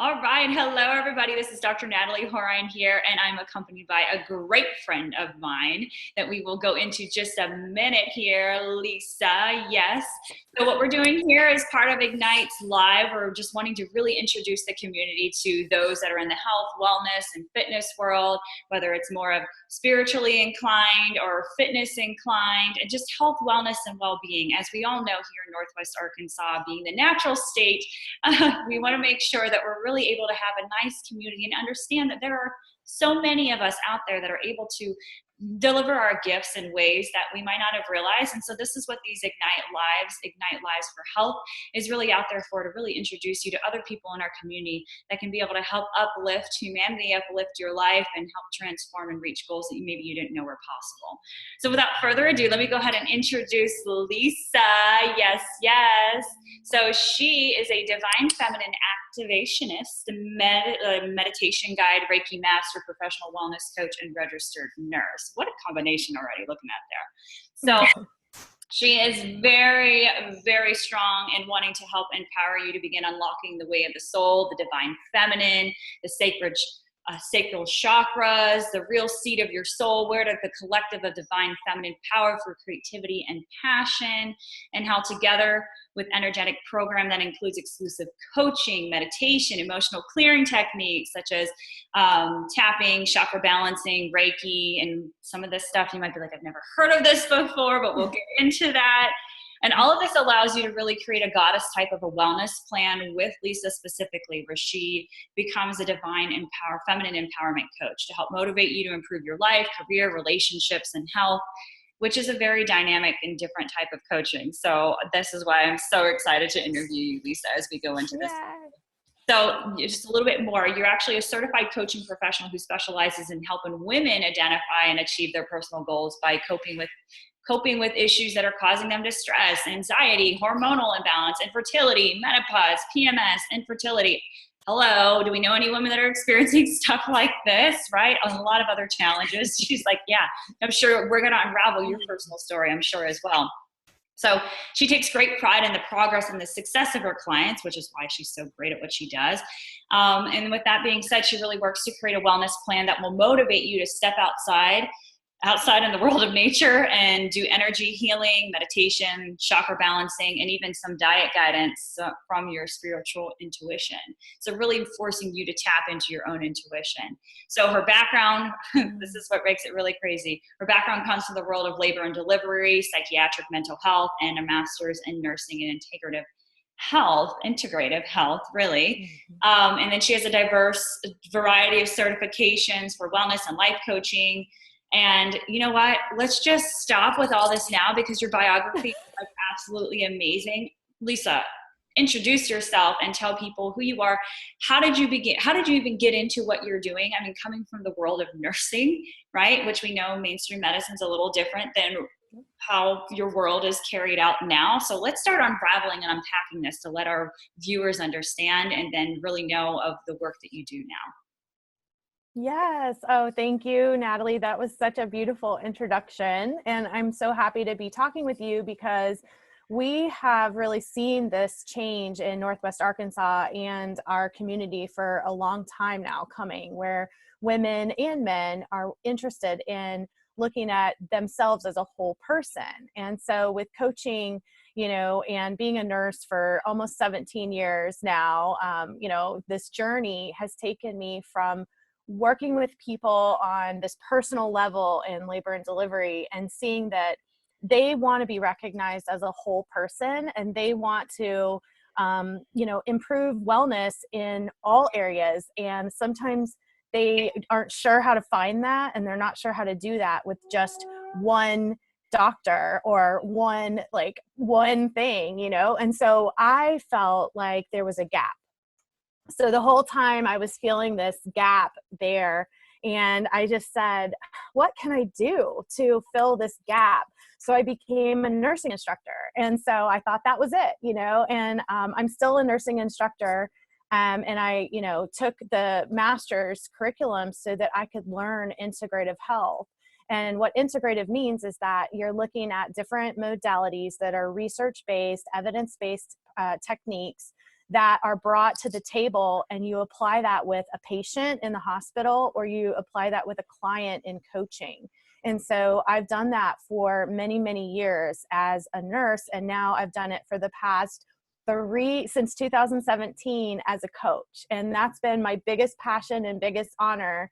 All right. Hello, everybody. This is Dr. Natalie Horine here, and I'm accompanied by a great friend of mine that we will go into just a minute here, Lisa. Yes. So what we're doing here is part of Ignite's Live. We're just wanting to really introduce the community to those that are in the health, wellness, and fitness world, whether it's more of spiritually inclined or fitness inclined, and just health, wellness, and well-being. As we all know here in Northwest Arkansas, being the natural state, we want to make sure that we're really able to have a nice community and understand that there are so many of us out there that are able to deliver our gifts in ways that we might not have realized. And so this is what these Ignite Lives for Health is really out there for, to really introduce you to other people in our community that can be able to help uplift humanity, uplift your life, and help transform and reach goals that maybe you didn't know were possible. So without further ado, let me go ahead and introduce Lisa. Yes, yes. So she is a divine feminine activationist, meditation guide, Reiki master, professional wellness coach, and registered nurse. What a combination already looking at there. So she is very, very strong in wanting to help empower you to begin unlocking the way of the soul, the divine feminine, the sacral chakras, the real seat of your soul, where the collective of divine feminine power for creativity and passion, and how together with energetic program that includes exclusive coaching, meditation, emotional clearing techniques such as tapping, chakra balancing, Reiki, and some of this stuff you might be like, I've never heard of this before, but we'll get into that. And all of this allows you to really create a goddess type of a wellness plan with Lisa specifically, where she becomes a divine feminine empowerment coach to help motivate you to improve your life, career, relationships, and health, which is a very dynamic and different type of coaching. So this is why I'm so excited to interview you, Lisa, as we go into this. So just a little bit more, you're actually a certified coaching professional who specializes in helping women identify and achieve their personal goals by coping with issues that are causing them distress, anxiety, hormonal imbalance, infertility, menopause, PMS, infertility. Hello, do we know any women that are experiencing stuff like this, right? And a lot of other challenges. She's like, yeah, I'm sure we're going to unravel your personal story, I'm sure as well. So she takes great pride in the progress and the success of her clients, which is why she's so great at what she does. And with that being said, she really works to create a wellness plan that will motivate you to step outside in the world of nature and do energy healing, meditation, chakra balancing, and even some diet guidance from your spiritual intuition. So really forcing you to tap into your own intuition. So her background, this is what makes it really crazy. Her background comes from the world of labor and delivery, psychiatric mental health, and a master's in nursing and integrative health, really. And then she has a diverse variety of certifications for wellness and life coaching. And you know what? Let's just stop with all this now because your biography is like absolutely amazing. Lisa, introduce yourself and tell people who you are. How did you begin? How did you even get into what you're doing? I mean, coming from the world of nursing, right? Which we know mainstream medicine is a little different than how your world is carried out now. So let's start unraveling and unpacking this to let our viewers understand and then really know of the work that you do now. Yes. Oh, thank you, Natalie. That was such a beautiful introduction. And I'm so happy to be talking with you because we have really seen this change in Northwest Arkansas and our community for a long time now coming, where women and men are interested in looking at themselves as a whole person. And so with coaching, and being a nurse for almost 17 years now, this journey has taken me from working with people on this personal level in labor and delivery and seeing that they want to be recognized as a whole person and they want to, improve wellness in all areas. And sometimes they aren't sure how to find that, and they're not sure how to do that with just one doctor or one thing, And so I felt like there was a gap. So the whole time I was feeling this gap there, and I just said, what can I do to fill this gap? So I became a nursing instructor. And so I thought that was it, and I'm still a nursing instructor. And I, took the master's curriculum so that I could learn integrative health. And what integrative means is that you're looking at different modalities that are research-based, evidence-based techniques that are brought to the table, and you apply that with a patient in the hospital, or you apply that with a client in coaching. And so I've done that for many, many years as a nurse. And now I've done it for the past since 2017 as a coach. And that's been my biggest passion and biggest honor,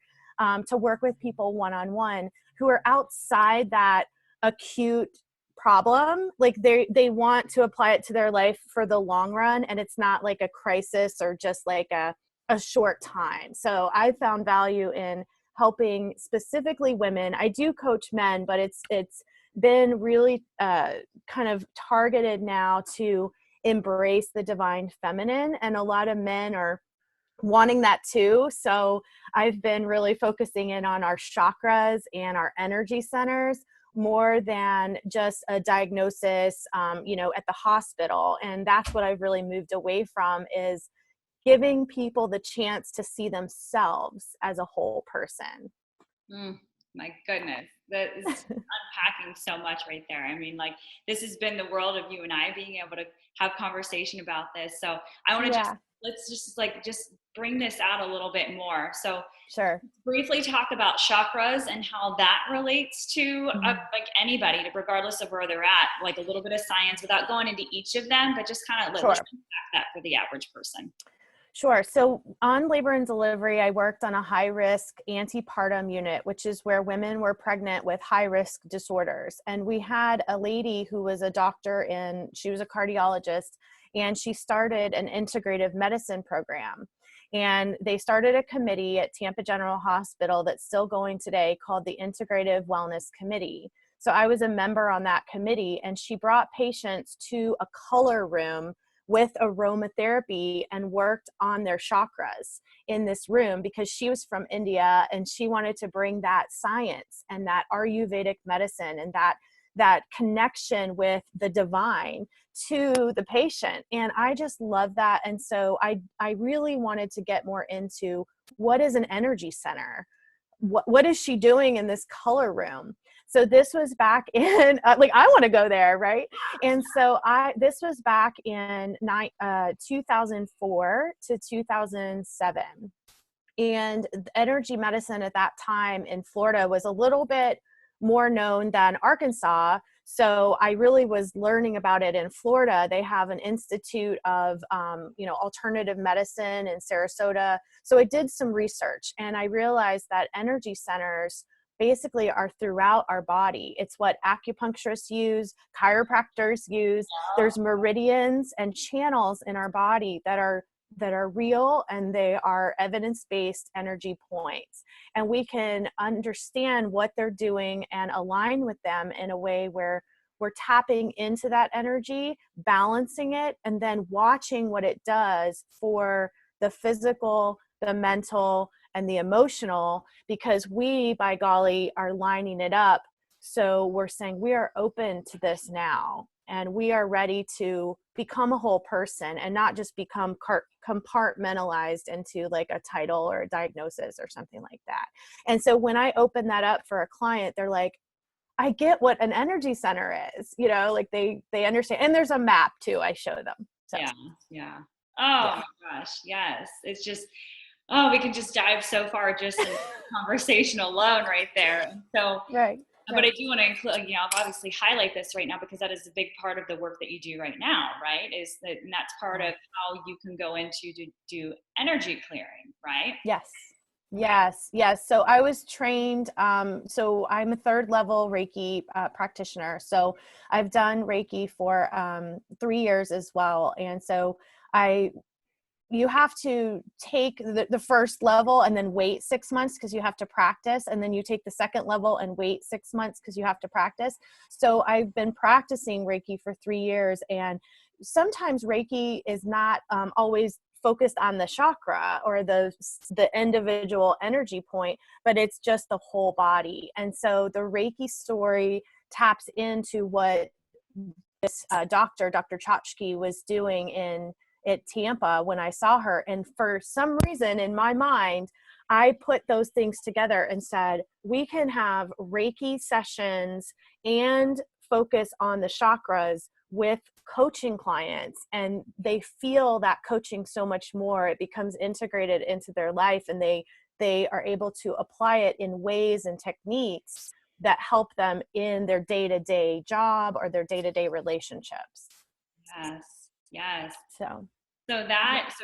to work with people one-on-one who are outside that acute problem. Like they want to apply it to their life for the long run, and it's not like a crisis or just like a short time. So I found value in helping specifically women. I do coach men, but it's been really kind of targeted now to embrace the divine feminine, and a lot of men are wanting that too. So I've been really focusing in on our chakras and our energy centers more than just a diagnosis, at the hospital. And that's what I've really moved away from, is giving people the chance to see themselves as a whole person. My goodness, that is unpacking so much right there. I mean, like, this has been the world of you and I being able to have conversation about this. So I want to let's just bring this out a little bit more. So sure. Briefly talk about chakras and how that relates to like anybody, regardless of where they're at, like a little bit of science without going into each of them, but just kind of let's unpack that for the average person. Sure. So on labor and delivery, I worked on a high-risk antepartum unit, which is where women were pregnant with high-risk disorders. And we had a lady who was a doctor, she was a cardiologist, and she started an integrative medicine program. And they started a committee at Tampa General Hospital that's still going today, called the Integrative Wellness Committee. So I was a member on that committee, and she brought patients to a color room with aromatherapy and worked on their chakras in this room, because she was from India and she wanted to bring that science and that Ayurvedic medicine and that connection with the divine to the patient. And I just love that. And so I really wanted to get more into, what is an energy center? What is she doing in this color room? So this was back in, I want to go there, right? And so this was back in 2004 to 2007. And energy medicine at that time in Florida was a little bit more known than Arkansas. So I really was learning about it in Florida. They have an institute of, alternative medicine in Sarasota. So I did some research, and I realized that energy centers basically are throughout our body. It's what acupuncturists use, chiropractors use. There's meridians and channels in our body that are real, and they are evidence-based energy points. And we can understand what they're doing and align with them in a way where we're tapping into that energy, balancing it, and then watching what it does for the physical, the mental, and the emotional, because we, by golly, are lining it up. So we're saying we are open to this now, and we are ready to become a whole person and not just become compartmentalized into like a title or a diagnosis or something like that. And so when I open that up for a client, they're like, I get what an energy center is, they understand. And there's a map too, I show them. So. Yeah. Oh my gosh. Yes. It's just, we can just dive so far just in conversation alone right there. So, right. But I do want to include, obviously highlight this right now, because that is a big part of the work that you do right now, right? And that's part of how you can go into to do energy clearing, right? Yes. So I was trained, so I'm a 3rd level Reiki practitioner. So I've done Reiki for 3 years as well. And so you have to take the first level and then wait 6 months because you have to practice. And then you take the 2nd level and wait 6 months because you have to practice. So I've been practicing Reiki for 3 years. And sometimes Reiki is not always focused on the chakra or the individual energy point, but it's just the whole body. And so the Reiki story taps into what this Dr. Chachki was doing at Tampa when I saw her. And for some reason in my mind, I put those things together and said, we can have Reiki sessions and focus on the chakras with coaching clients, and they feel that coaching so much more. It becomes integrated into their life, and they are able to apply it in ways and techniques that help them in their day-to-day job or their day-to-day relationships. Yes. Yes. So So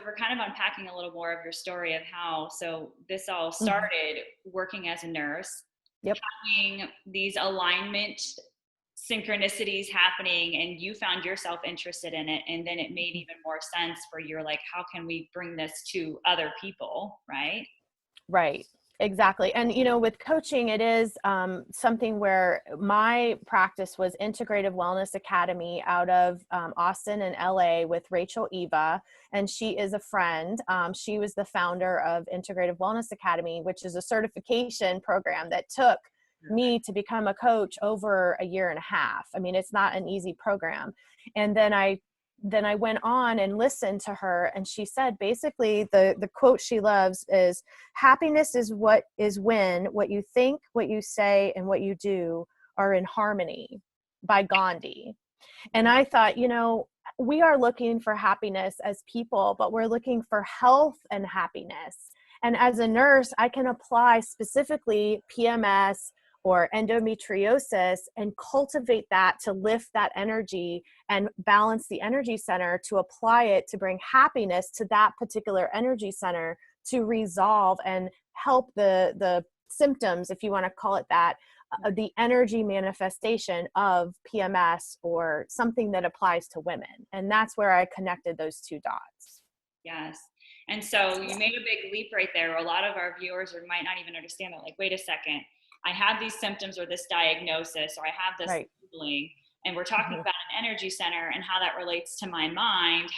we're kind of unpacking a little more of your story of how, so this all started working as a nurse, yep. having these alignment synchronicities happening, and you found yourself interested in it. And then it made even more sense for you're like, how can we bring this to other people? Right. Right. Exactly. And, with coaching, it is something where my practice was Integrative Wellness Academy out of Austin and LA with Rachel Eva. And she is a friend. She was the founder of Integrative Wellness Academy, which is a certification program that took me to become a coach over a year and a half. I mean, it's not an easy program. And then I went on and listened to her, and she said basically the quote she loves is, happiness is when what you think, what you say, and what you do are in harmony, by Gandhi. And I thought, we are looking for happiness as people, but we're looking for health and happiness. And as a nurse, I can apply specifically PMS or endometriosis and cultivate that to lift that energy and balance the energy center, to apply it to bring happiness to that particular energy center, to resolve and help the symptoms, if you want to call it that, the energy manifestation of PMS or something that applies to women. And that's where I connected those two dots. Yes. And so you made a big leap right there. A lot of our viewers might not even understand that. Like, wait a second, I have these symptoms or this diagnosis, or I have this labeling, and we're talking about an energy center and how that relates to my mind.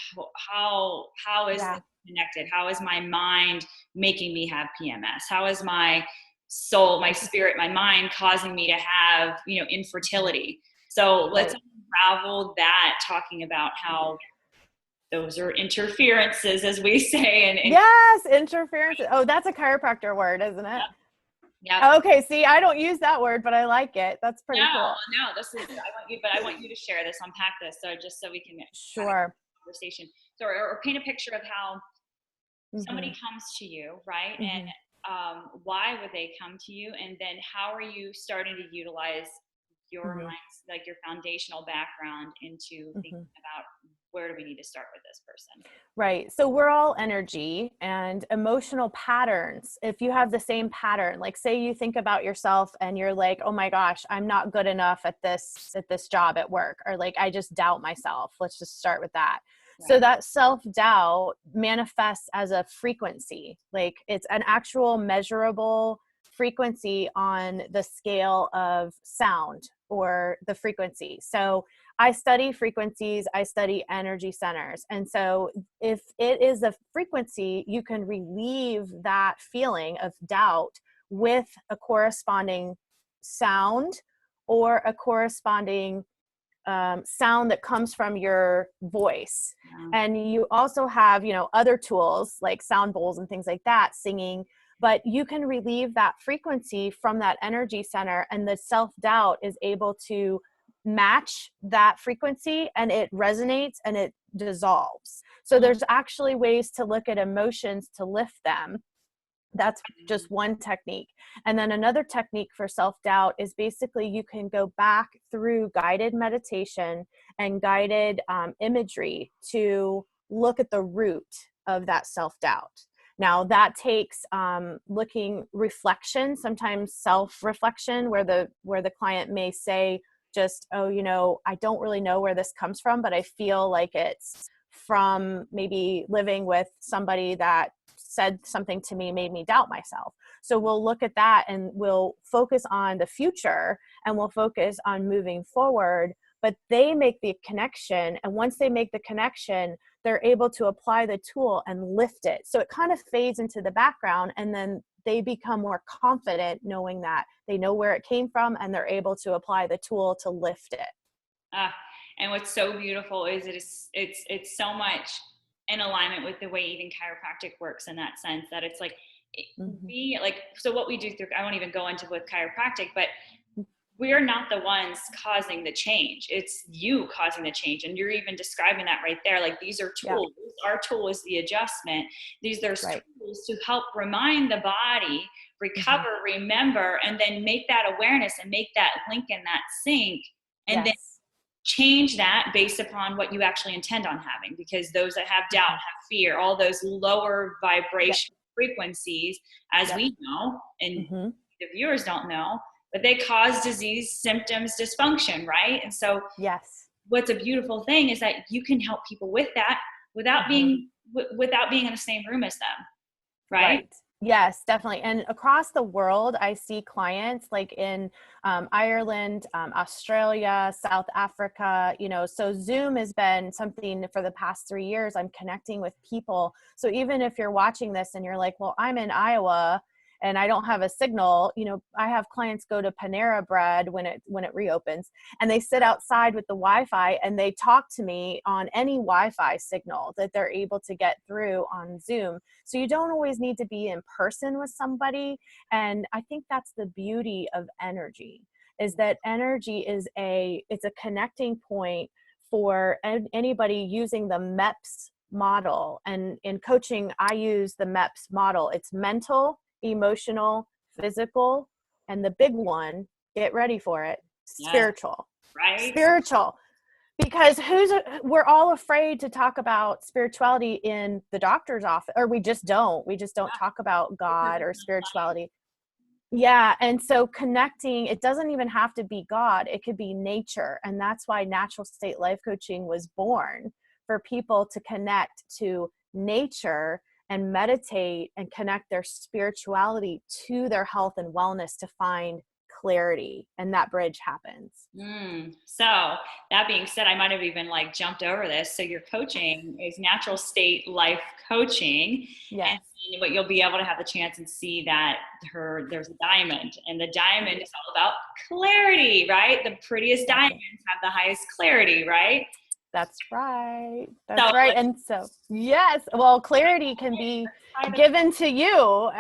How is this connected? How is my mind making me have PMS? How is my soul, my spirit, my mind causing me to have, infertility? So let's unravel that, talking about how those are interferences, as we say. And yes, interferences. Oh, that's a chiropractor word, isn't it? Yeah. Okay. See, I don't use that word, but I like it. That's pretty cool. No, I want you to share this, unpack this. So just so we can sure conversation. So, or paint a picture of how somebody comes to you, right? And why would they come to you? And then how are you starting to utilize your mind's, like your foundational background, into thinking about where do we need to start with this person? Right. So we're all energy, and emotional patterns. If you have the same pattern, like say you think about yourself and you're like, oh my gosh, I'm not good enough at this job at work, or like, I just doubt myself. Let's just start with that. Right. So that self-doubt manifests as a frequency. Like it's an actual measurable frequency on the scale of sound, or the frequency. So I study frequencies, I study energy centers. And so if it is a frequency, you can relieve that feeling of doubt with a corresponding sound, or a corresponding sound that comes from your voice. And you also have, other tools like sound bowls and things like that, singing, but you can relieve that frequency from that energy center, and the self-doubt is able to match that frequency, and it resonates and it dissolves. So there's actually ways to look at emotions to lift them. That's just one technique. And then another technique for self-doubt is basically you can go back through guided meditation and guided imagery to look at the root of that self-doubt. Now that takes looking reflection, sometimes self-reflection, where the client may say just, oh, I don't really know where this comes from, but I feel like it's from maybe living with somebody that said something to me, made me doubt myself. So we'll look at that and we'll focus on the future, and we'll focus on moving forward, but they make the connection. And once they make the connection, they're able to apply the tool and lift it. So it kind of fades into the background, and then they become more confident knowing that they know where it came from, and they're able to apply the tool to lift it. And what's so beautiful is it's so much in alignment with the way even chiropractic works, in that sense that it's like so what we do through, I won't even go into with chiropractic, but we're not the ones causing the change. It's you causing the change. And you're even describing that right there. Like, these are tools. Yeah. Our tool is the adjustment. There's tools to help remind the body, recover, remember, and then make that awareness and make that link and that sync. And then change that based upon what you actually intend on having. Because those that have doubt, have fear, all those lower vibration frequencies, as we know, and the viewers don't know, but they cause disease, symptoms, dysfunction, right? And so what's a beautiful thing is that you can help people with that without being in the same room as them, right? Yes, definitely. And across the world, I see clients like in Ireland, Australia, South Africa, you know, so Zoom has been something for the past 3 years. I'm connecting with people. So even if you're watching this and you're like, well, I'm in Iowa and I don't have a signal, you know, I have clients go to Panera Bread when it reopens, and they sit outside with the Wi-Fi and they talk to me on any Wi-Fi signal that they're able to get through on Zoom. So you don't always need to be in person with somebody. And I think that's the beauty of energy, is that energy is it's a connecting point for anybody using the MEPS model. And in coaching, I use the MEPS model. It's mental, emotional, physical, and the big one, get ready for it, spiritual. Right? Spiritual. Because we're all afraid to talk about spirituality in the doctor's office, or we just don't talk about God or spirituality. Yeah. And so connecting, it doesn't even have to be God. It could be nature. And that's why natural state life coaching was born, for people to connect to nature and meditate and connect their spirituality to their health and wellness to find clarity, and that bridge happens. So that being said, I might have even like jumped over this. So your coaching is natural state life coaching. Yes. And what you'll be able to have the chance and see that there's a diamond, and the diamond is all about clarity, right? The prettiest diamonds have the highest clarity, right? That's right. That's right. And so, yes, well, clarity can be given to you,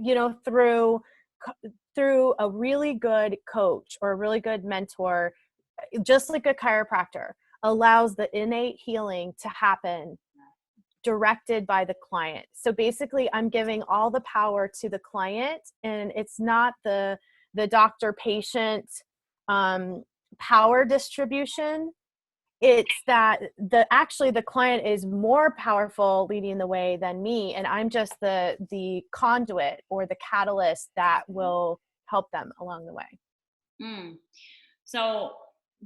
you know, through a really good coach or a really good mentor, just like a chiropractor, allows the innate healing to happen directed by the client. So basically, I'm giving all the power to the client, and it's not the doctor-patient power distribution. It's that the client is more powerful leading the way than me, and I'm just the conduit or the catalyst that will help them along the way. So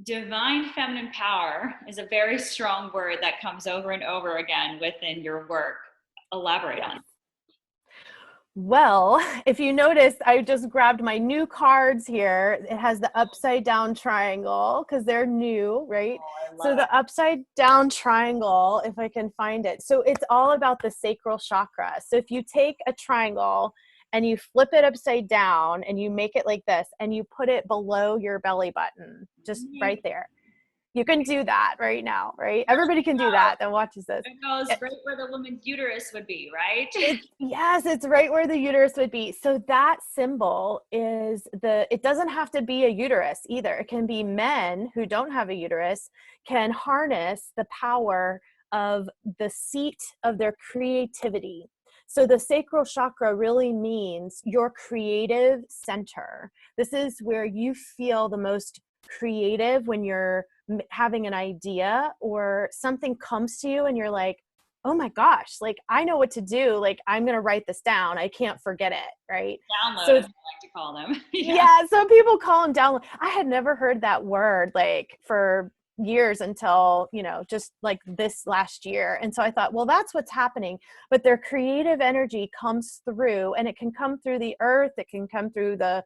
divine feminine power is a very strong word that comes over and over again within your work. Elaborate on it. Well, if you notice, I just grabbed my new cards here. It has the upside down triangle because they're new, right? So the upside down triangle, if I can find it. So it's all about the sacral chakra. So if you take a triangle and you flip it upside down and you make it like this and you put it below your belly button, just right there. You can do that right now, right? Everybody can do that that watches this. It goes right where the woman's uterus would be, right? Yes, it's right where the uterus would be. So that symbol is it doesn't have to be a uterus either. It can be men who don't have a uterus can harness the power of the seat of their creativity. So the sacral chakra really means your creative center. This is where you feel the most creative when you're having an idea or something comes to you and you're like, oh my gosh, like I know what to do. Like I'm going to write this down. I can't forget it. Right. Download, so, as I like to call them. Yeah. Some people call them download. I had never heard that word like for years until, you know, just like this last year. And so I thought, well, that's what's happening. But their creative energy comes through, and it can come through the earth. It can come through the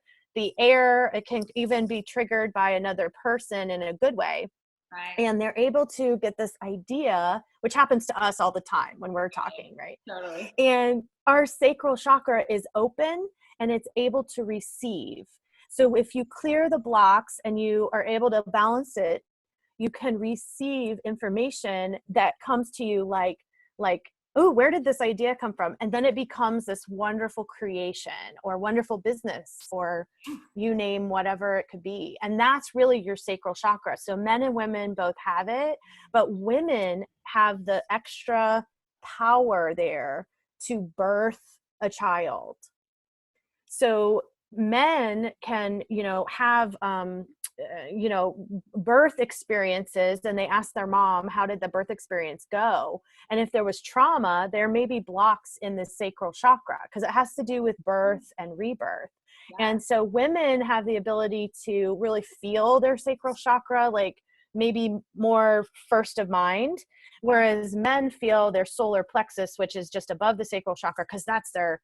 air. It can even be triggered by another person in a good way. Right. And they're able to get this idea, which happens to us all the time when we're talking, right? Totally. And our sacral chakra is open and it's able to receive. So if you clear the blocks and you are able to balance it, you can receive information that comes to you like oh, where did this idea come from? And then it becomes this wonderful creation or wonderful business, or you name whatever it could be. And that's really your sacral chakra. So men and women both have it, but women have the extra power there to birth a child. So men can, have, birth experiences, and they ask their mom, how did the birth experience go? And if there was trauma, there may be blocks in the sacral chakra because it has to do with birth and rebirth. Yeah. And so women have the ability to really feel their sacral chakra, like maybe more first of mind, whereas men feel their solar plexus, which is just above the sacral chakra, because that's their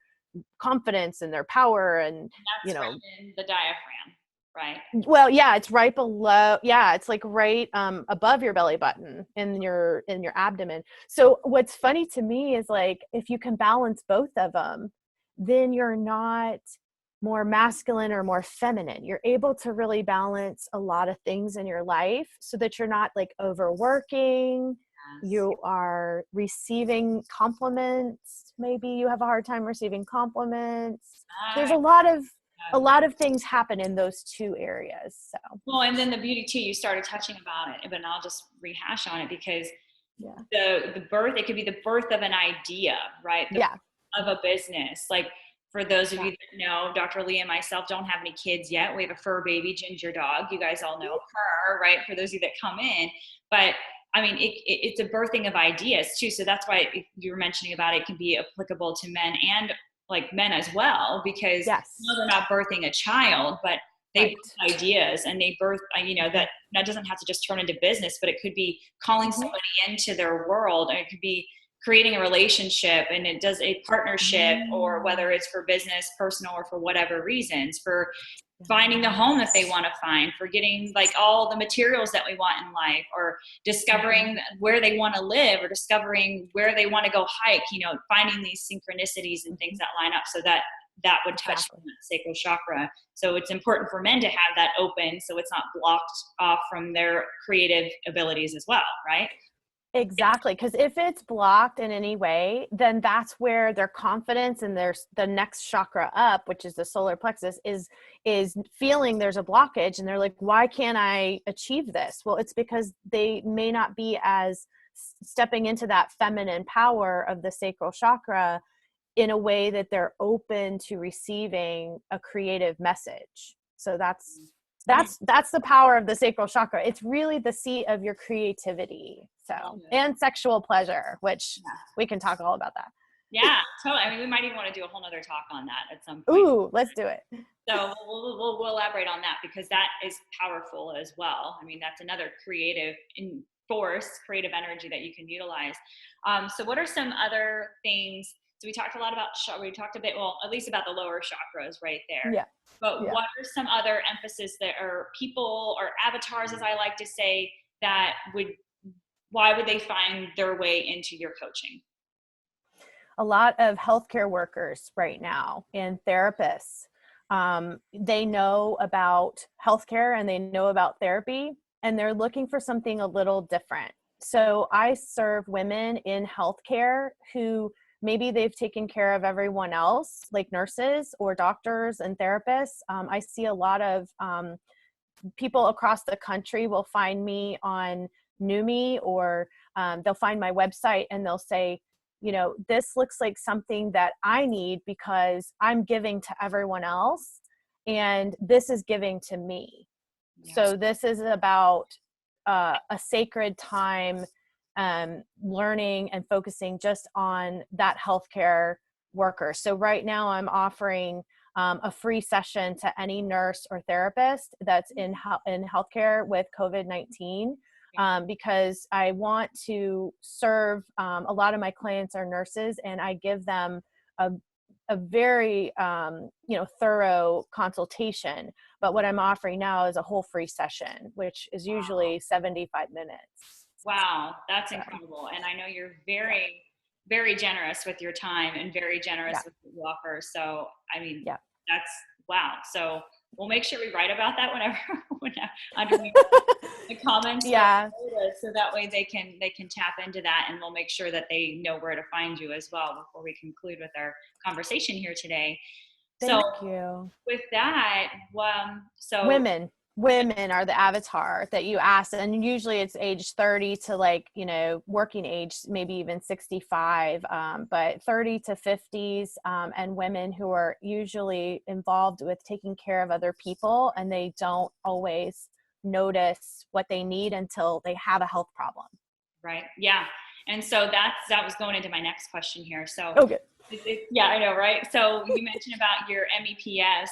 confidence and their power. And that's right in the diaphragm, right? Well, yeah, it's right below. Yeah, it's like right above your belly button in your abdomen. So what's funny to me is, like, if you can balance both of them, then you're not more masculine or more feminine. You're able to really balance a lot of things in your life so that you're not like overworking. You are receiving compliments. Maybe you have a hard time receiving compliments. There's a lot of things happen in those two areas. So, well, and then the beauty too, you started touching about it, but I'll just rehash on it, because the birth, it could be the birth of an idea, right? Of a business. Like, for those of you that know, Dr. Lee and myself don't have any kids yet. We have a fur baby, Ginger dog. You guys all know her, right? For those of you that come in. But I mean, it's a birthing of ideas too. So that's why you were mentioning about it can be applicable to men and like men as well, because they're not birthing a child, but they birth ideas, and they birth, that doesn't have to just turn into business, but it could be calling somebody into their world, and it could be creating a relationship, and it does a partnership, or whether it's for business, personal, or for whatever reasons, for finding the home that they want to find, for getting like all the materials that we want in life, or discovering where they want to live, or discovering where they want to go hike, finding these synchronicities and things that line up, so that would touch the sacral chakra. So it's important for men to have that open, so it's not blocked off from their creative abilities as well, right? Exactly. Because if it's blocked in any way, then that's where their confidence and the next chakra up, which is the solar plexus, is feeling there's a blockage. And they're like, why can't I achieve this? Well, it's because they may not be as stepping into that feminine power of the sacral chakra in a way that they're open to receiving a creative message. So that's the power of the sacral chakra. It's really the seat of your creativity. So, and sexual pleasure, which we can talk all about that. Yeah, totally. I mean, we might even want to do a whole nother talk on that at some point. Ooh, let's do it. So we'll elaborate on that, because that is powerful as well. I mean, that's another creative creative energy that you can utilize. So what are some other things? So we talked a lot about, we talked a bit, well, at least about the lower chakras right there. Yeah. But what are some other emphasis that are people or avatars, as I like to say, why would they find their way into your coaching? A lot of healthcare workers right now and therapists, they know about healthcare and they know about therapy, and they're looking for something a little different. So I serve women in healthcare who maybe they've taken care of everyone else, like nurses or doctors and therapists. I see a lot of people across the country will find me on Numi, or they'll find my website and they'll say, this looks like something that I need because I'm giving to everyone else, and this is giving to me. Yes. So this is about a sacred time, learning and focusing just on that healthcare worker. So right now I'm offering a free session to any nurse or therapist that's in healthcare with COVID-19, because I want to serve, a lot of my clients are nurses, and I give them a very, thorough consultation. But what I'm offering now is a whole free session, which is usually 75 minutes. Wow, that's incredible. And I know you're very, very generous with your time and very generous with what you offer. So, I mean, that's wow. So we'll make sure we write about that whenever underneath the comments. Yeah. So that way they can tap into that, and we'll make sure that they know where to find you as well before we conclude with our conversation here today. So Thank you. with that, so Women are the avatar that you asked, and usually it's age 30 to like, working age, maybe even 65, but 30 to 50s, and women who are usually involved with taking care of other people, and they don't always notice what they need until they have a health problem. right, yeah. And so that was going into my next question here. So okay. Yeah, I know, right? So you mentioned about your MEPS,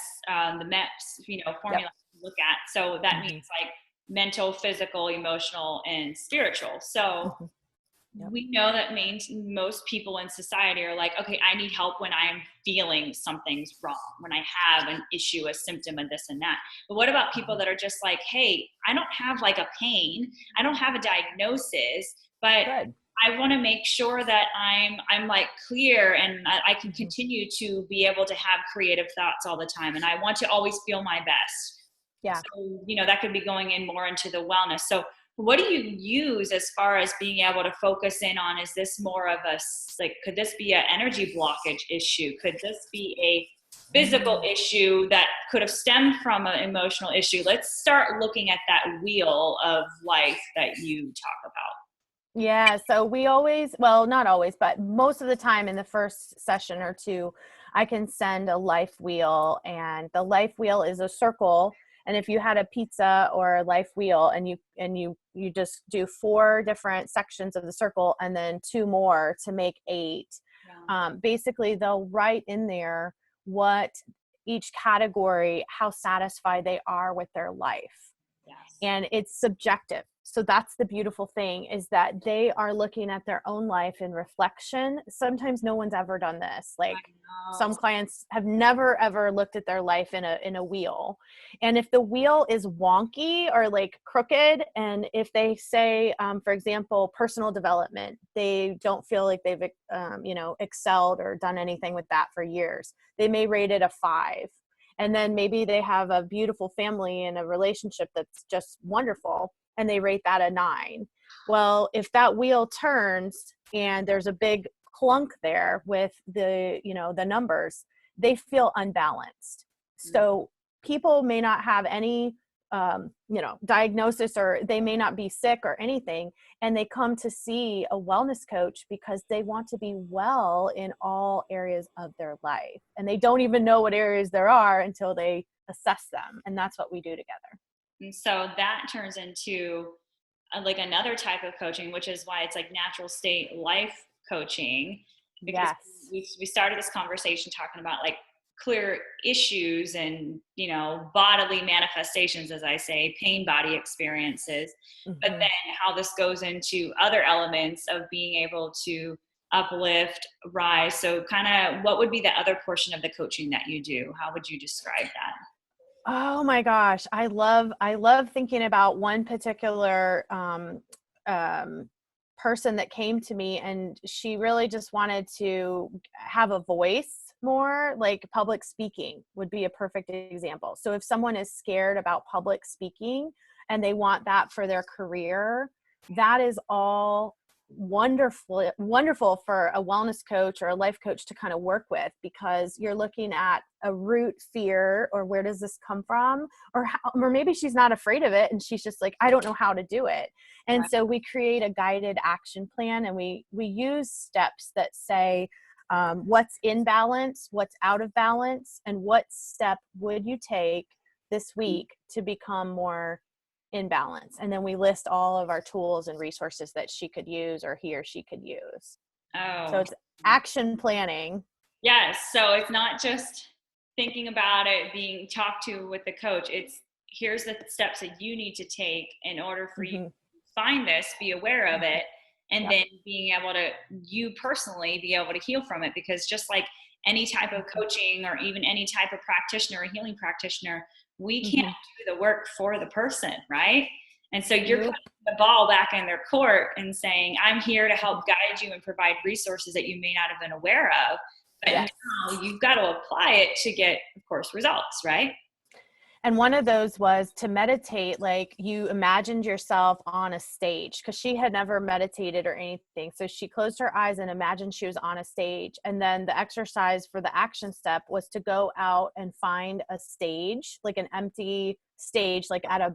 the MEPS, formula to look at. So that means like mental, physical, emotional, and spiritual. So we know that most people in society are like, okay, I need help when I'm feeling something's wrong, when I have an issue, a symptom, and this and that. But what about people that are just like, hey, I don't have like a pain, I don't have a diagnosis, but I want to make sure that I'm like clear, and I can continue to be able to have creative thoughts all the time. And I want to always feel my best. Yeah. So, that could be going in more into the wellness. So what do you use as far as being able to focus in on? Is this more of could this be an energy blockage issue? Could this be a physical issue that could have stemmed from an emotional issue? Let's start looking at that wheel of life that you talk about. Yeah. So we always, well, not always, but most of the time in the first session or two, I can send a life wheel, and the life wheel is a circle. And if you had a pizza or a life wheel, and you just do 4 different sections of the circle and then 2 more to make 8, basically they'll write in there what each category, how satisfied they are with their life. Yes. And it's subjective. So that's the beautiful thing, is that they are looking at their own life in reflection. Sometimes no one's ever done this. Like some clients have never ever looked at their life in a wheel. And if the wheel is wonky or like crooked, and if they say, for example, personal development, they don't feel like they've excelled or done anything with that for years, they may rate it a 5. And then maybe they have a beautiful family and a relationship that's just wonderful, and they rate that a 9. Well, if that wheel turns and there's a big clunk there with the numbers, they feel unbalanced. So people may not have any diagnosis, or they may not be sick or anything, and they come to see a wellness coach because they want to be well in all areas of their life, and they don't even know what areas there are until they assess them. And that's what we do together. And so that turns into like another type of coaching, which is why it's like natural state life coaching, because we started this conversation talking about like clear issues and bodily manifestations, as I say, pain body experiences, but then how this goes into other elements of being able to uplift, rise. So kind of what would be the other portion of the coaching that you do? How would you describe that? Oh my gosh, I love thinking about one particular person that came to me, and she really just wanted to have a voice more. Like public speaking would be a perfect example. So if someone is scared about public speaking and they want that for their career, that is all wonderful for a wellness coach or a life coach to kind of work with, because you're looking at a root fear, or where does this come from, or maybe she's not afraid of it and she's just like, I don't know how to do it. And so we create a guided action plan, and we use steps that say what's in balance, what's out of balance, and what step would you take this week to become more in balance. And then we list all of our tools and resources that she could use, or he or she could use. So it's action planning. Yes. So it's not just thinking about it, being talked to with the coach. It's here's the steps that you need to take in order for you to find this, be aware of it, and then being able to, you personally, be able to heal from it. Because just like any type of coaching, or even any type of practitioner or healing practitioner, we can't do the work for the person, right? And so you're putting the ball back in their court and saying, I'm here to help guide you and provide resources that you may not have been aware of. But now you've got to apply it to get, of course, results, right? And one of those was to meditate, like you imagined yourself on a stage, because she had never meditated or anything. So she closed her eyes and imagined she was on a stage. And then the exercise for the action step was to go out and find a stage, like an empty stage, like at a,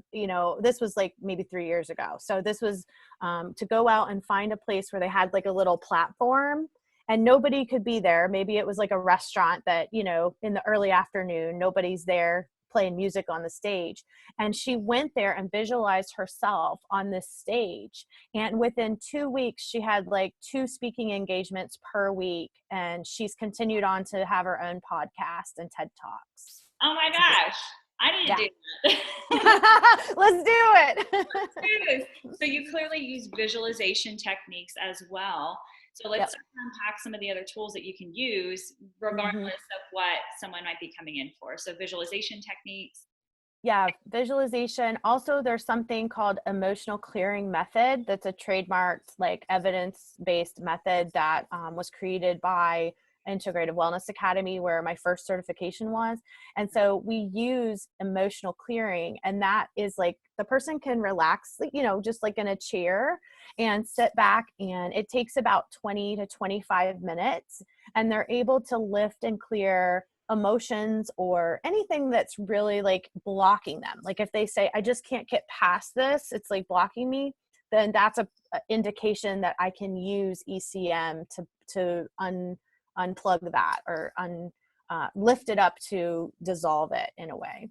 this was like maybe 3 years ago. So this was to go out and find a place where they had like a little platform and nobody could be there. Maybe it was like a restaurant that, in the early afternoon, nobody's there playing music on the stage. And she went there and visualized herself on this stage. And within 2 weeks, she had like 2 speaking engagements per week. And she's continued on to have her own podcast and TED Talks. Oh my gosh. I need to do that. Let's do it. Let's do this. So you clearly use visualization techniques as well. So let's unpack some of the other tools that you can use regardless of what someone might be coming in for. So visualization techniques. Yeah, visualization. Also, there's something called emotional clearing method. That's a trademarked, like evidence-based method that was created by Integrative Wellness Academy, where my first certification was. And so we use emotional clearing, and that is like the person can relax, just like in a chair and sit back, and it takes about 20 to 25 minutes, and they're able to lift and clear emotions or anything that's really like blocking them. Like if they say, I just can't get past this, it's like blocking me, then that's a indication that I can use ECM to unplug that or lift it up to dissolve it in a way.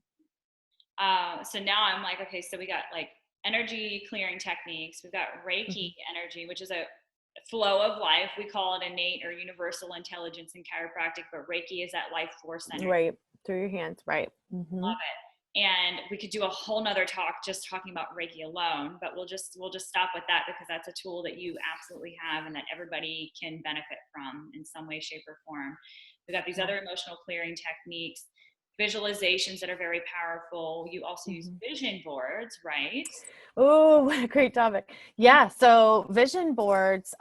So now I'm like, okay, so we got like energy clearing techniques. We've got Reiki energy, which is a flow of life. We call it innate or universal intelligence in chiropractic, but Reiki is that life force energy. Right. Through your hands. Right. Love it. And we could do a whole nother talk just talking about Reiki alone, but we'll just stop with that because that's a tool that you absolutely have and that everybody can benefit from in some way, shape, or form. We've got these other emotional clearing techniques, visualizations that are very powerful. You also use vision boards, right? Oh, great topic. Yeah. So vision boards,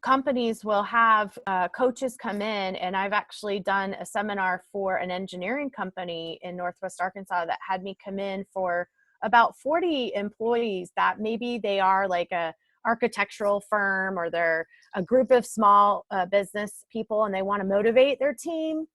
companies will have coaches come in, and I've actually done a seminar for an engineering company in Northwest Arkansas that had me come in for about 40 employees that maybe they are like a architectural firm or they're a group of small business people and they want to motivate their team.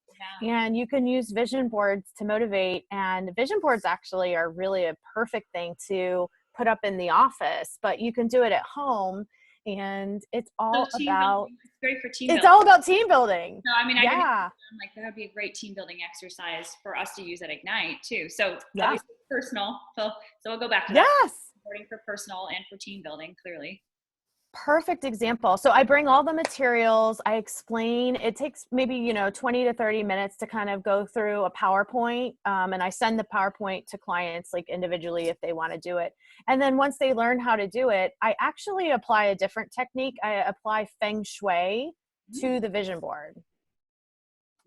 Yeah. And you can use vision boards to motivate, and vision boards actually are really a perfect thing to put up in the office, but you can do it at home, and it's all about it's great for team building. It's all about team building. No, I mean, like that would be a great team building exercise for us to use at Ignite too. So obviously personal. So we'll go back to that. Yes. Supporting for personal and for team building, clearly. Perfect example. So I bring all the materials, I explain, it takes maybe, 20 to 30 minutes to kind of go through a PowerPoint. And I send the PowerPoint to clients like individually if they want to do it. And then once they learn how to do it, I actually apply a different technique. I apply Feng Shui to the vision board.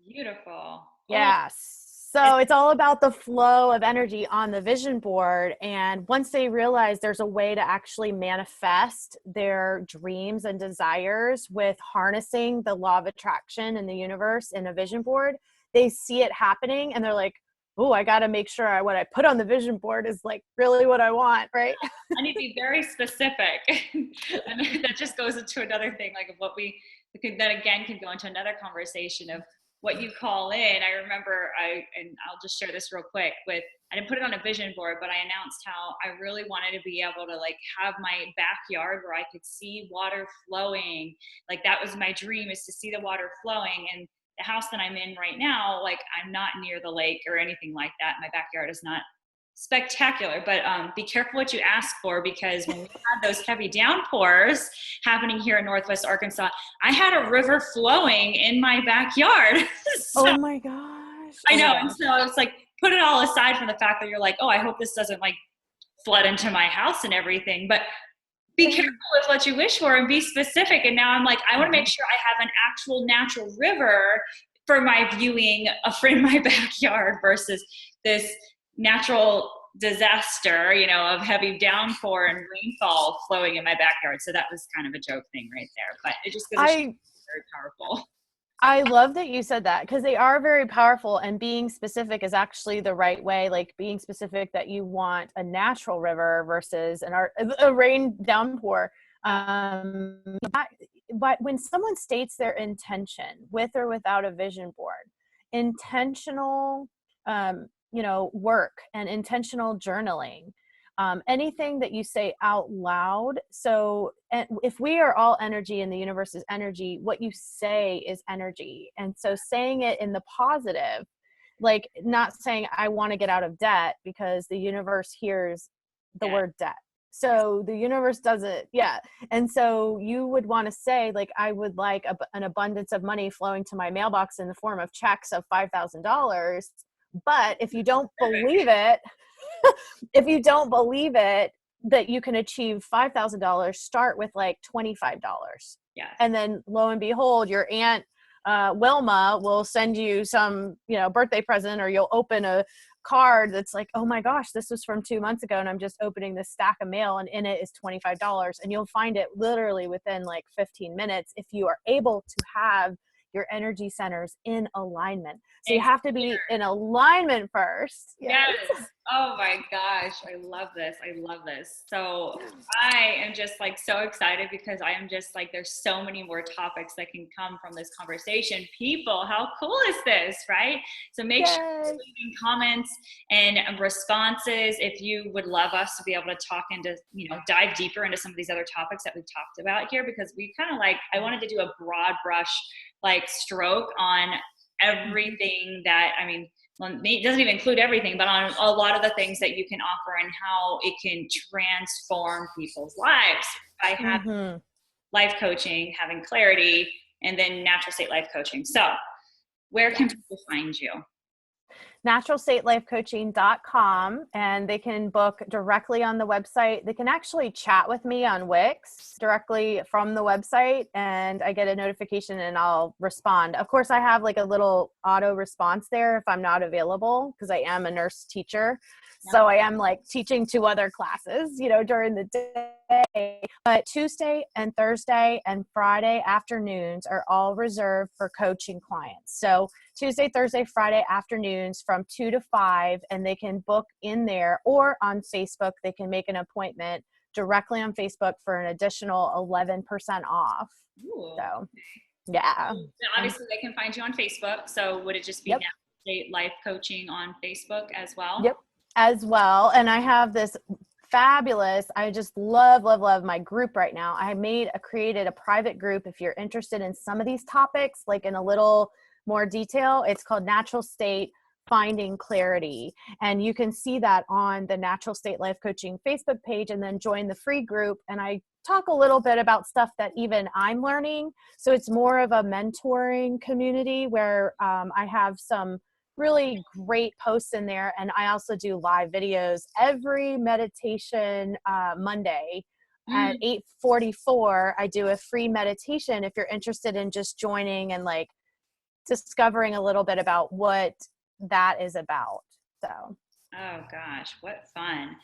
Beautiful. Yes. So it's all about the flow of energy on the vision board. And once they realize there's a way to actually manifest their dreams and desires with harnessing the law of attraction in the universe in a vision board, they see it happening and they're like, oh, I got to make sure what I put on the vision board is like really what I want, right? I need to be very specific. And that just goes into another thing, like what we could then again can go into another conversation of what you call in. I remember and I'll just share this real quick I didn't put it on a vision board, but I announced how I really wanted to be able to like have my backyard where I could see water flowing. Like that was my dream, is to see the water flowing. And the house that I'm in right now, like I'm not near the lake or anything like that. My backyard is not spectacular, but be careful what you ask for, because when we had those heavy downpours happening here in Northwest Arkansas, I had a river flowing in my backyard. So, oh my gosh. I know. And so it's like, put it all aside from the fact that you're like, oh, I hope this doesn't like flood into my house and everything, but be careful with what you wish for and be specific. And now I'm like, I want to make sure I have an actual natural river for my viewing in my backyard versus this natural disaster, of heavy downpour and rainfall flowing in my backyard. So that was kind of a joke thing right there, but it just goes very powerful. I love that you said that, because they are very powerful, and being specific is actually the right way. Like being specific that you want a natural river versus a rain downpour. Um, but when someone states their intention with or without a vision board, intentional, work and intentional journaling, anything that you say out loud. So and if we are all energy and the universe is energy, what you say is energy. And so saying it in the positive, like not saying I want to get out of debt, because the universe hears the word debt. So the universe doesn't, yeah. And so you would want to say, like, I would like an abundance of money flowing to my mailbox in the form of checks of $5,000. But if you don't believe it, if you don't believe it, that you can achieve $5,000, start with like $25. Yeah. And then lo and behold, your aunt Wilma will send you some, birthday present, or you'll open a card that's like, oh my gosh, this was from 2 months ago, and I'm just opening this stack of mail, and in it is $25. And you'll find it literally within like 15 minutes if you are able to have your energy centers in alignment. So you have to be in alignment first. Yes. Oh my gosh. I love this. I love this. So I am just like so excited, because I am just like, there's so many more topics that can come from this conversation. People, how cool is this, right? So make sure you're leaving comments and responses if you would love us to be able to talk into, dive deeper into some of these other topics that we've talked about here, because we kind of like, I wanted to do a broad brush like stroke on everything that, I mean, well, it doesn't even include everything, but on a lot of the things that you can offer and how it can transform people's lives by having life coaching, having clarity, and then natural state life coaching. So where can people find you? naturalstatelifecoaching.com, and they can book directly on the website. They can actually chat with me on Wix directly from the website, and I get a notification and I'll respond. Of course, I have like a little auto response there if I'm not available, because I am a nurse teacher. So I am like teaching 2 other classes, during the day. But Tuesday and Thursday and Friday afternoons are all reserved for coaching clients. So Tuesday, Thursday, Friday afternoons from 2 to 5, and they can book in there, or on Facebook. They can make an appointment directly on Facebook for an additional 11% off. Ooh. So, yeah. So obviously, they can find you on Facebook. So would it just be Natural State Life Coaching on Facebook as well? Yep, as well. And I have this fabulous, I just love my group right now. I created a private group. If you're interested in some of these topics, like in a little more detail, it's called Natural State Finding Clarity. And you can see that on the Natural State Life Coaching Facebook page, and then join the free group. And I talk a little bit about stuff that even I'm learning. So it's more of a mentoring community where I have some really great posts in there. And I also do live videos every meditation Monday at 8:44. I do a free meditation if you're interested in just joining and like discovering a little bit about what that is about. So, oh gosh, what fun.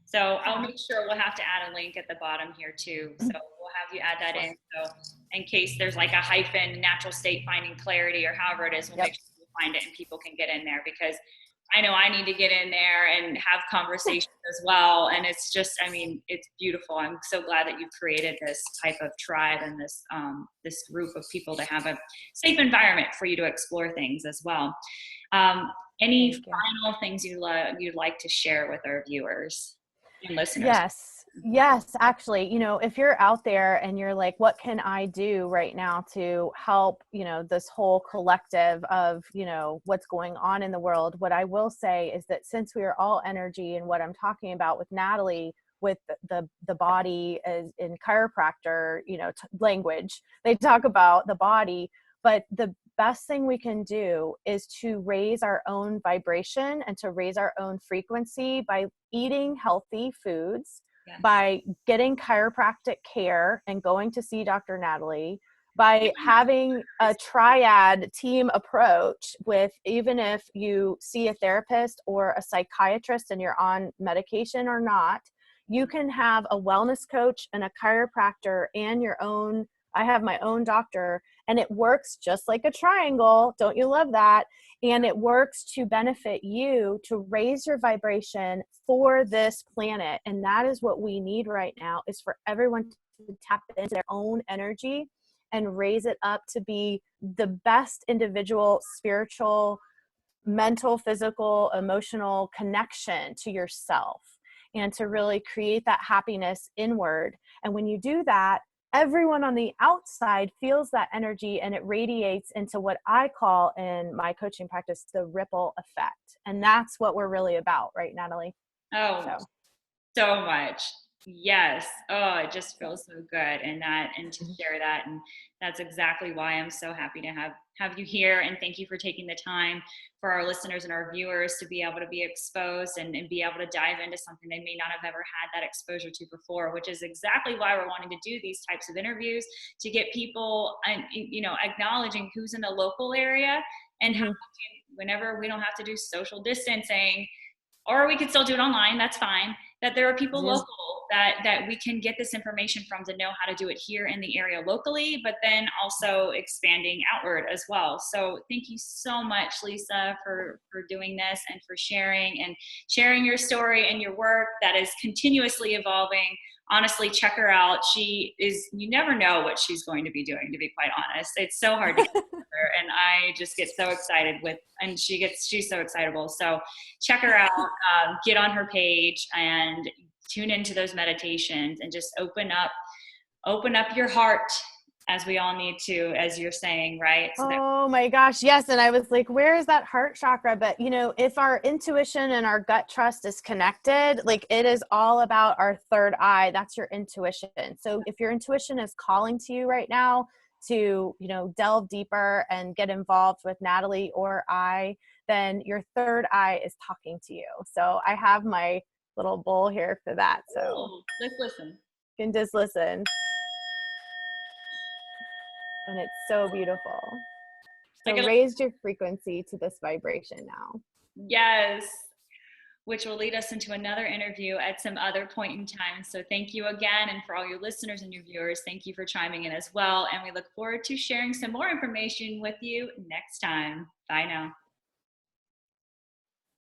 So I'll make sure we'll have to add a link at the bottom here too. So we'll have you add that in. So in case there's like a hyphen, Natural State Finding Clarity, or however it is, we'll make sure you find it and people can get in there, because I know I need to get in there and have conversations as well. And it's just, I mean, it's beautiful. I'm so glad that you've created this type of tribe and this this group of people to have a safe environment for you to explore things as well. Any final things you'd like to share with our viewers and listeners? Yes, actually, if you're out there and you're like, what can I do right now to help, this whole collective of, what's going on in the world? What I will say is that since we are all energy, and what I'm talking about with Natalie, with the body as in chiropractor, language, they talk about the body, but the best thing we can do is to raise our own vibration and to raise our own frequency by eating healthy foods, by getting chiropractic care and going to see Dr. Natalie, by having a triad team approach with, even if you see a therapist or a psychiatrist and you're on medication or not, you can have a wellness coach and a chiropractor and your own I have my own doctor, and it works just like a triangle. Don't you love that? And it works to benefit you, to raise your vibration for this planet. And that is what we need right now, is for everyone to tap into their own energy and raise it up to be the best individual, spiritual, mental, physical, emotional connection to yourself, and to really create that happiness inward. And when you do that, everyone on the outside feels that energy, and it radiates into what I call in my coaching practice the ripple effect. And that's what we're really about, right, Natalie? Oh, so much. Yes. Oh, it just feels so good. And to share that. And that's exactly why I'm so happy to have you here. And thank you for taking the time for our listeners and our viewers to be able to be exposed and be able to dive into something they may not have ever had that exposure to before, which is exactly why we're wanting to do these types of interviews, to get people, and acknowledging who's in the local area, and how whenever we don't have to do social distancing, or we could still do it online, that's fine, that there are people local that we can get this information from, to know how to do it here in the area locally, but then also expanding outward as well. So thank you so much, Lisa, for doing this and for sharing your story and your work that is continuously evolving. Honestly, check her out. You never know what she's going to be doing, to be quite honest. It's so hard to get her, and I just get so excited and she's so excitable. So check her out, get on her page and tune into those meditations, and just open up your heart, as we all need to, as you're saying, right? Oh my gosh, yes. And I was like, where is that heart chakra? But if our intuition and our gut trust is connected, like, it is all about our third eye. That's your intuition. So if your intuition is calling to you right now to, delve deeper and get involved with Natalie or I, then your third eye is talking to you. So I have my little bowl here for that. So let's listen. you can just listen. And it's so beautiful. So raise your frequency to this vibration now. Yes. Which will lead us into another interview at some other point in time. So thank you again. And for all your listeners and your viewers, thank you for chiming in as well. And we look forward to sharing some more information with you next time. Bye now.